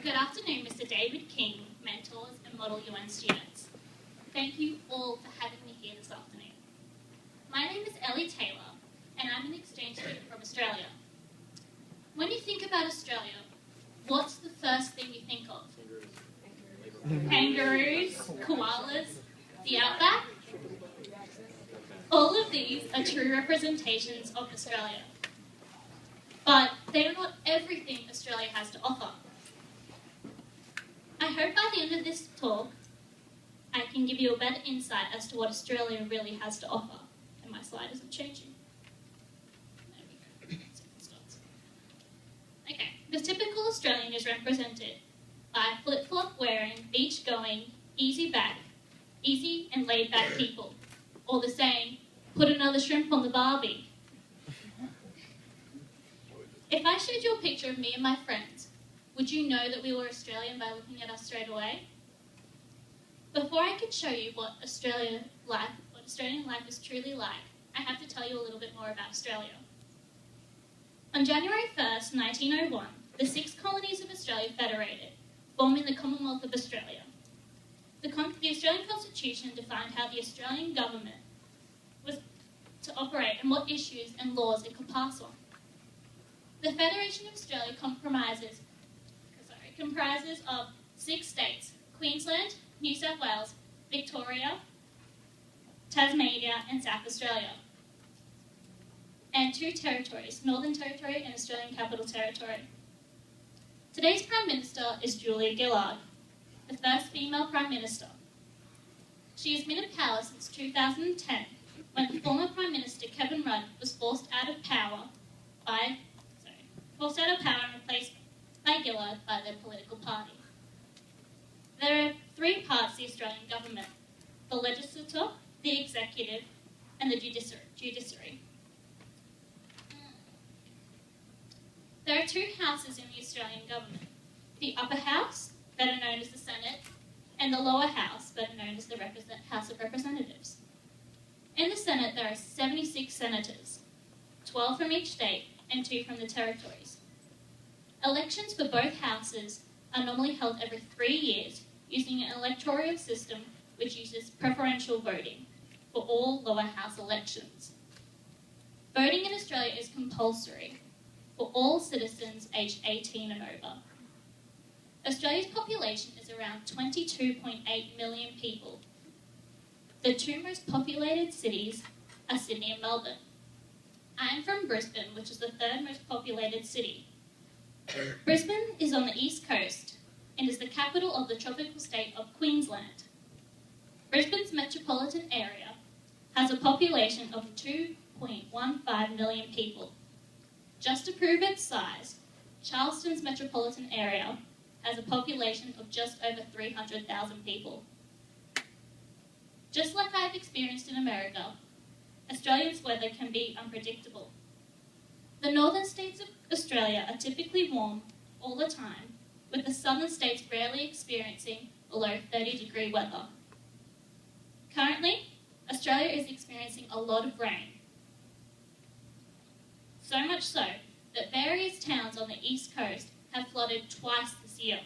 Good afternoon, Mr. David King, mentors and Model UN students. Thank you all for having me here this afternoon. My name is Ellie Taylor, and I'm an exchange student from Australia. When you think about Australia, what's the first thing you think of? Kangaroos, koalas, the outback? All of these are true representations of Australia. But they are not everything Australia has to offer. I hope by the end of this talk, I can give you a better insight as to what Australia really has to offer. And my slide isn't changing. There we go. Okay, the typical Australian is represented by flip-flop wearing, beach going, easy and laid back people. Or the saying, put another shrimp on the barbie. If I showed you a picture of me and my friends, would you know that we were Australian by looking at us straight away? Before I can show you what Australian life is truly like, I have to tell you a little bit more about Australia. On January 1st, 1901, the 6 colonies of Australia federated, forming the Commonwealth of Australia. The Australian Constitution defined how the Australian government was to operate and what issues and laws it could pass on. The Federation of Australia comprises of 6 states: Queensland, New South Wales, Victoria, Tasmania, and South Australia, and 2 territories, Northern Territory and Australian Capital Territory. Today's Prime Minister is Julia Gillard, the first female Prime Minister. She has been in power since 2010, when the former Prime Minister Kevin Rudd was forced out of power and replaced by Gillard by their political party. There are 3 parts to the Australian government: the legislature, the executive, and the judiciary. There are 2 houses in the Australian government: the upper house, better known as the Senate, and the lower house, better known as the House of Representatives. In the Senate, there are 76 senators, 12 from each state and 2 from the territories. Elections for both houses are normally held every 3 years using an electoral system which uses preferential voting for all lower house elections. Voting in Australia is compulsory for all citizens aged 18 and over. Australia's population is around 22.8 million people. The 2 most populated cities are Sydney and Melbourne. I am from Brisbane, which is the 3rd most populated city. Brisbane is on the east coast and is the capital of the tropical state of Queensland. Brisbane's metropolitan area has a population of 2.15 million people. Just to prove its size, Charleston's metropolitan area has a population of just over 300,000 people. Just like I've experienced in America, Australia's weather can be unpredictable. The northern states of Australia are typically warm all the time, with the southern states rarely experiencing below 30-degree weather. Currently, Australia is experiencing a lot of rain. So much so that various towns on the east coast have flooded twice this year.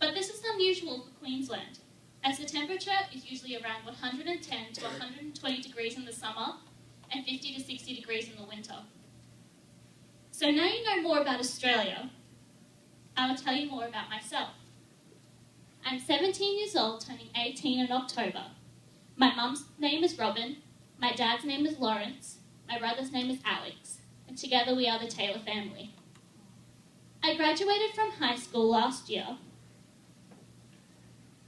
But this is unusual for Queensland, as the temperature is usually around 110 to 120 degrees in the summer and 50 to 60 degrees in the winter. So now you know more about Australia, I will tell you more about myself. I'm 17 years old, turning 18 in October. My mum's name is Robin, my dad's name is Lawrence, my brother's name is Alex, and together we are the Taylor family. I graduated from high school last year.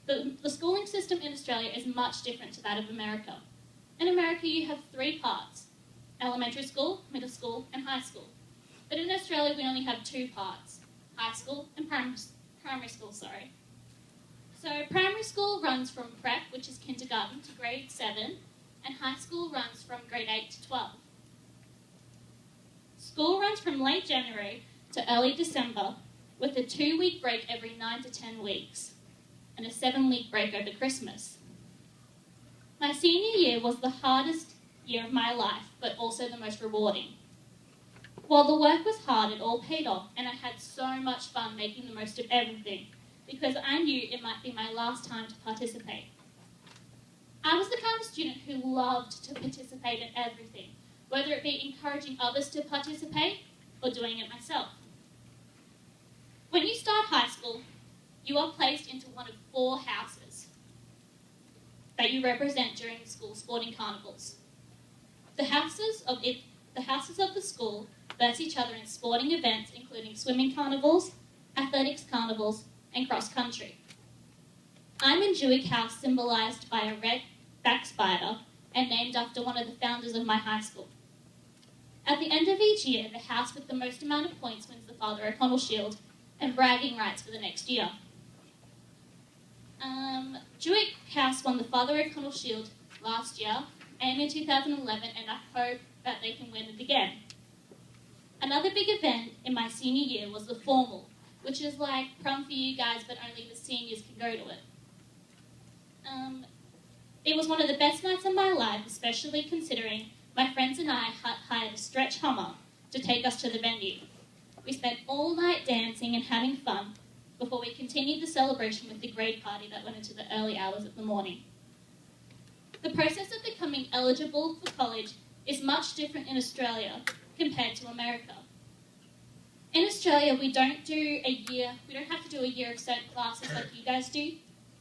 The schooling system in Australia is much different to that of America. In America, you have 3 parts: elementary school, middle school, and high school. But in Australia, we only have 2 parts: high school and primary school. So primary school runs from prep, which is kindergarten, to grade 7, and high school runs from grade 8 to 12. School runs from late January to early December, with a 2-week break every 9 to 10 weeks, and a 7-week break over Christmas. My senior year was the hardest year of my life, but also the most rewarding. While the work was hard, it all paid off, and I had so much fun making the most of everything, because I knew it might be my last time to participate. I was the kind of student who loved to participate in everything, whether it be encouraging others to participate or doing it myself. When you start high school, you are placed into one of 4 houses that you represent during the school sporting carnivals. The houses of the school verse each other in sporting events including swimming carnivals, athletics carnivals, and cross country. I'm in Jewick House, symbolised by a red back spider and named after one of the founders of my high school. At the end of each year, the house with the most amount of points wins the Father O'Connell Shield and bragging rights for the next year. Jewick House won the Father O'Connell Shield last year and in 2011, and I hope that they can win it again. Another big event in my senior year was the formal, which is like prom for you guys, but only the seniors can go to it. It was one of the best nights of my life, especially considering my friends and I hired a stretch Hummer to take us to the venue. We spent all night dancing and having fun before we continued the celebration with the grade party that went into the early hours of the morning. The process of becoming eligible for college is much different in Australia compared to America. In Australia, we don't have to do a year of certain classes like you guys do.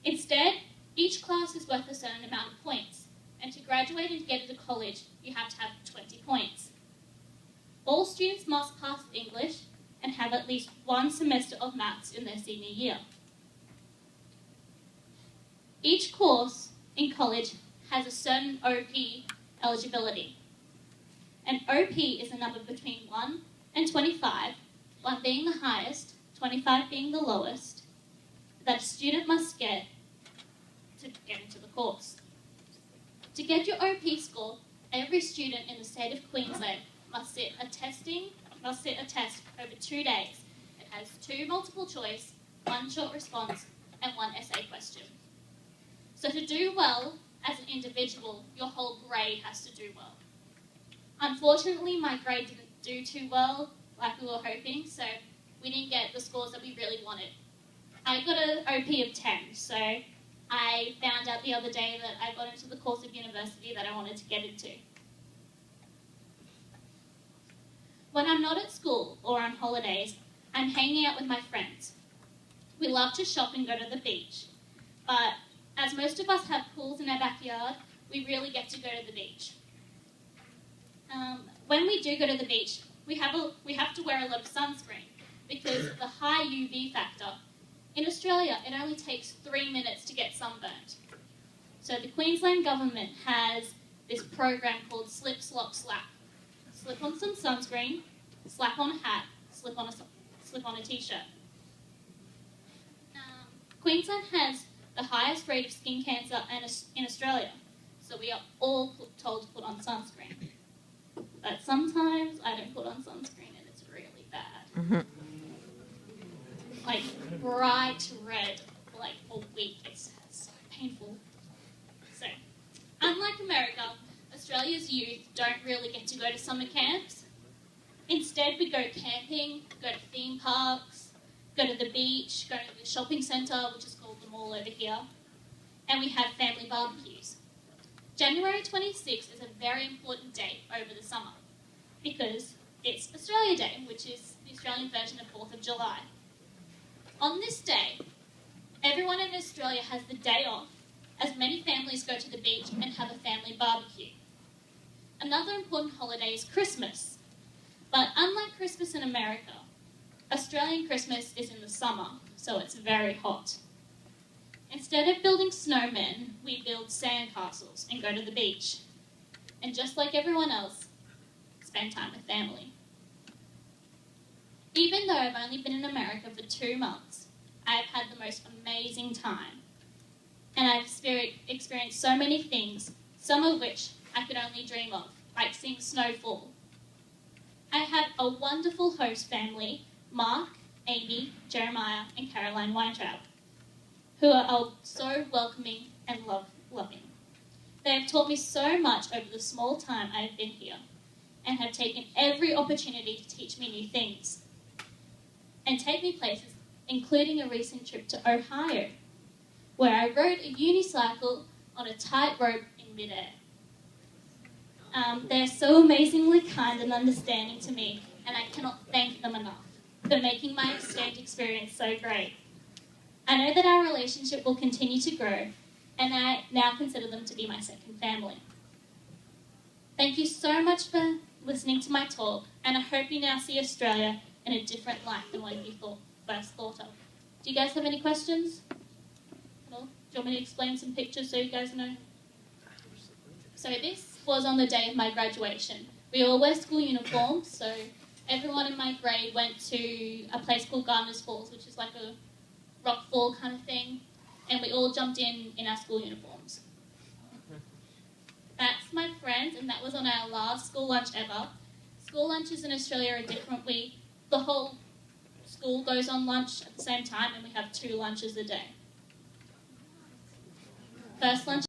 Instead, each class is worth a certain amount of points, and to graduate and get into college, you have to have 20 points. All students must pass English and have at least 1 semester of maths in their senior year. Each course in college has a certain OP eligibility. An OP is a number between 1 and 25, 1 being the highest, 25 being the lowest, that a student must get to get into the course. To get your OP score, every student in the state of Queensland must sit a test over 2 days. It has 2 multiple choice, 1 short response, and 1 essay question. So to do well as an individual, your whole grade has to do well. Unfortunately, my grade didn't do too well like we were hoping, so we didn't get the scores that we really wanted. I got an OP of 10, so I found out the other day that I got into the course of university that I wanted to get into. When I'm not at school or on holidays, I'm hanging out with my friends. We love to shop and go to the beach, but as most of us have pools in our backyard, we really get to go to the beach. When we do go to the beach, we have to wear a lot of sunscreen because of the high UV factor. In Australia, it only takes 3 minutes to get sunburnt. So the Queensland government has this program called Slip, Slop, Slap. Slip on some sunscreen, slap on a hat, slip on a t-shirt. Queensland has the highest rate of skin cancer in Australia, so we are all told to put on sunscreen. But sometimes I don't put on sunscreen and it's really bad. Mm-hmm. Like bright red for like a week. It's so painful. So, unlike America, Australia's youth don't really get to go to summer camps. Instead, we go camping, go to theme parks, go to the beach, go to the shopping centre, which is called the mall over here, and we have family barbecues. January 26th is a very important date over the summer because it's Australia Day, which is the Australian version of 4th of July. On this day, everyone in Australia has the day off, as many families go to the beach and have a family barbecue. Another important holiday is Christmas, but unlike Christmas in America, Australian Christmas is in the summer, so it's very hot. Instead of building snowmen, we build sandcastles and go to the beach. And just like everyone else, spend time with family. Even though I've only been in America for 2 months, I've had the most amazing time. And I've experienced so many things, some of which I could only dream of, like seeing snowfall. I have a wonderful host family, Mark, Amy, Jeremiah, and Caroline Weintraub, who are all so welcoming and loving. They have taught me so much over the small time I have been here, and have taken every opportunity to teach me new things and take me places, including a recent trip to Ohio, where I rode a unicycle on a tightrope in midair. They're so amazingly kind and understanding to me, and I cannot thank them enough for making my exchange experience so great. I know that our relationship will continue to grow, and I now consider them to be my second family. Thank you so much for listening to my talk, and I hope you now see Australia in a different light than what you first thought of. Do you guys have any questions? At all? Do you want me to explain some pictures so you guys know? So this was on the day of my graduation. We all wear school uniforms, so everyone in my grade went to a place called Gardener's Falls, which is like a rock fall kind of thing, and we all jumped in our school uniforms. That's my friends, and that was on our last school lunch ever. School lunches in Australia are different. The whole school goes on lunch at the same time, and we have 2 lunches a day. First lunch